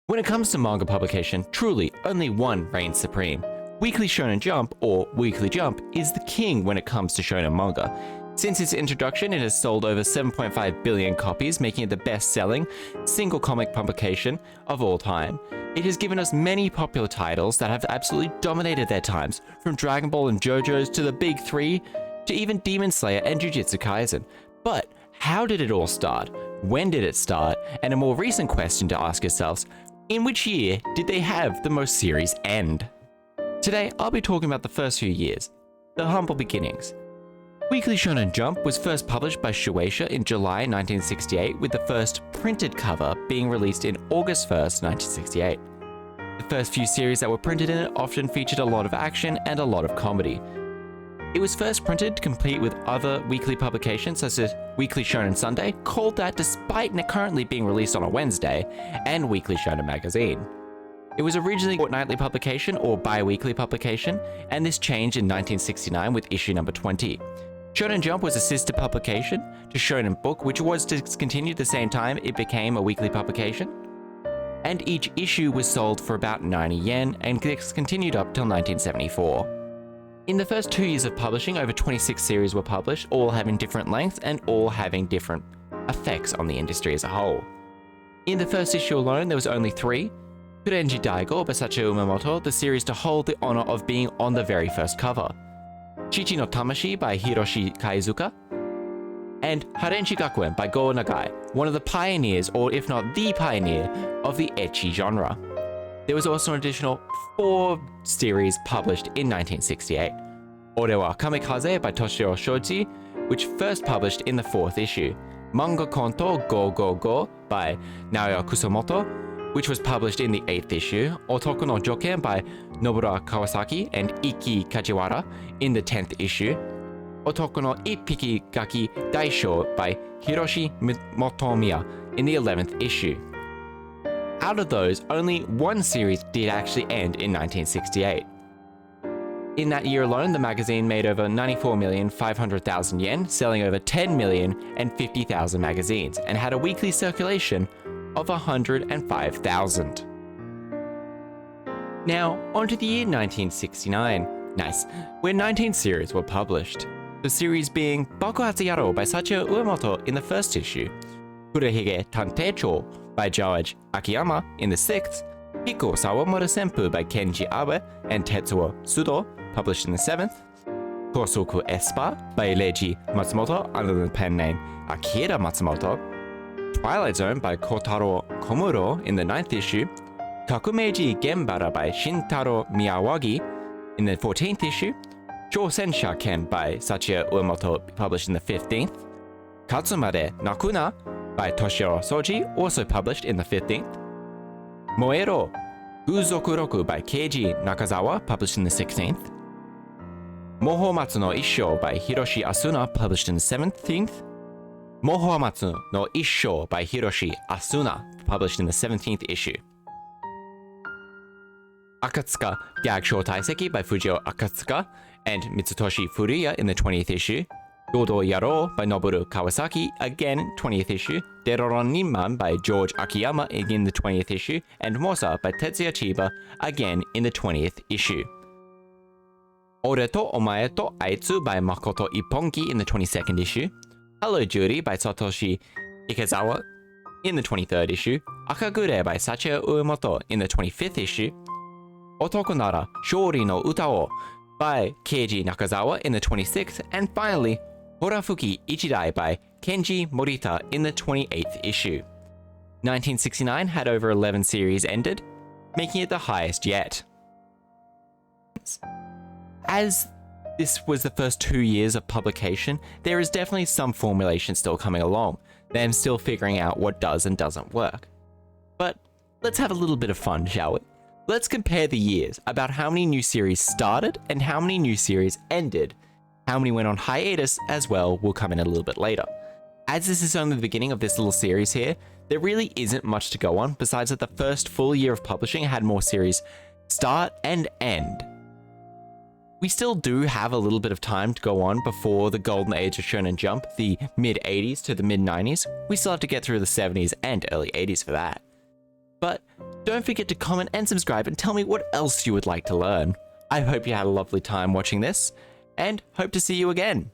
When it comes to manga publication, truly only one reigns supreme. Weekly Shonen Jump, or Weekly Jump, is the king when it comes to shonen manga. Since its introduction, it has sold over 7.5 billion copies, making it the best-selling single comic publication of all time. It has given us many popular titles that have absolutely dominated their times, from Dragon Ball and Jojo's to the Big Three, to even Demon Slayer and Jujutsu Kaisen. But how did it all start? When did it start? And a more recent question to ask yourselves, in which year did they have the most series end? Today, I'll be talking about the first few years, the humble beginnings. Weekly Shonen Jump was first published by Shueisha in July 1968, with the first printed cover being released in August 1st, 1968. The first few series that were printed in it often featured a lot of action and a lot of comedy. It was first printed to compete with other weekly publications such as Weekly Shonen Sunday, called that despite currently being released on a Wednesday, and Weekly Shonen Magazine. It was originally a fortnightly publication or bi-weekly publication, and this changed in 1969 with issue number 20. Shonen Jump was a sister publication to Shonen Book, which was discontinued the same time it became a weekly publication. And each issue was sold for about 90 yen, and this continued up till 1974. In the first 2 years of publishing, over 26 series were published, all having different lengths and all having different effects on the industry as a whole. In the first issue alone, there was only 3. Kurenji Daigo by Sachio Umamoto, the series to hold the honor of being on the very first cover. Chichi no Tamashi by Hiroshi Kaizuka. And Harenchi Gakuen by Go Nagai, one of the pioneers, or if not the pioneer, of the ecchi genre. There was also an additional 4 series published in 1968. Ore wa Kamikaze by Toshiro Shoji, which first published in the 4th issue. Manga Konto Go Go Go by Naoya Kusamoto, which was published in the 8th issue. Otaku no Joken by Nobura Kawasaki and Iki Kajiwara in the 10th issue. Otaku no Ippiki Gaki Daisho by Hiroshi Motomiya in the 11th issue. Out of those, only one series did actually end in 1968. In that year alone, the magazine made over 94,500,000 yen, selling over 10,050,000 magazines, and had a weekly circulation of 105,000. Now, on to the year 1969. Nice, where 19 series were published. The series being Bakuhatsu Yaro by Sachio Uemoto in the 1st issue, Kurehige Tanteicho by George Akiyama in the 6th, Hiko Sawamura Senpu by Kenji Abe and Tetsuo Sudo, published in the 7th, Kosoku Espa by Leiji Matsumoto under the pen name Akira Matsumoto, Twilight Zone by Kotaro Komuro in the 9th issue, Kakumeiji Genbara by Shintaro Miyawagi in the 14th issue, Chosensha Ken by Sachio Uemoto, published in the 15th, Katsumare Nakuna by Toshiro Soji, also published in the 15th, Moero Guzoku Roku by Keiji Nakazawa, published in the 16th, Mohomatsu no Issho by Hiroshi Asuna, published in the 17th, Mohomatsu no Issho by Hiroshi Asuna, published in the 17th issue, Akatsuka Gag Show Taiseki by Fujio Akatsuka and Mitsutoshi Furuya in the 20th issue, Dodo Yaro by Noboru Kawasaki, again 20th issue, Deroron Ninman by George Akiyama, again the 20th issue, and Mosa by Tetsuya Chiba, again in the 20th issue. Ore to Omae to Aitsu by Makoto Ippongi in the 22nd issue, Hello Judy by Satoshi Ikezawa in the 23rd issue, Akagure by Sachio Uemoto in the 25th issue, Otoko Nara Shori no Uta o by Keiji Nakazawa in the 26th, and finally, Horafuki Ichidai by Kenji Morita in the 28th issue. 1969 had over 11 series ended, making it the highest yet. As this was the first 2 years of publication, there is definitely some formulation still coming along, them still figuring out what does and doesn't work. But let's have a little bit of fun, shall we? Let's compare the years about how many new series started and how many new series ended. How many went on hiatus as well will come in a little bit later. As this is only the beginning of this little series here, there really isn't much to go on besides that the first full year of publishing had more series start and end. We still do have a little bit of time to go on before the golden age of Shonen Jump, the mid-80s to the mid-90s. We still have to get through the 70s and early 80s for that. But Don't forget to comment and subscribe and tell me what else you would like to learn. I hope you had a lovely time watching this, and hope to see you again.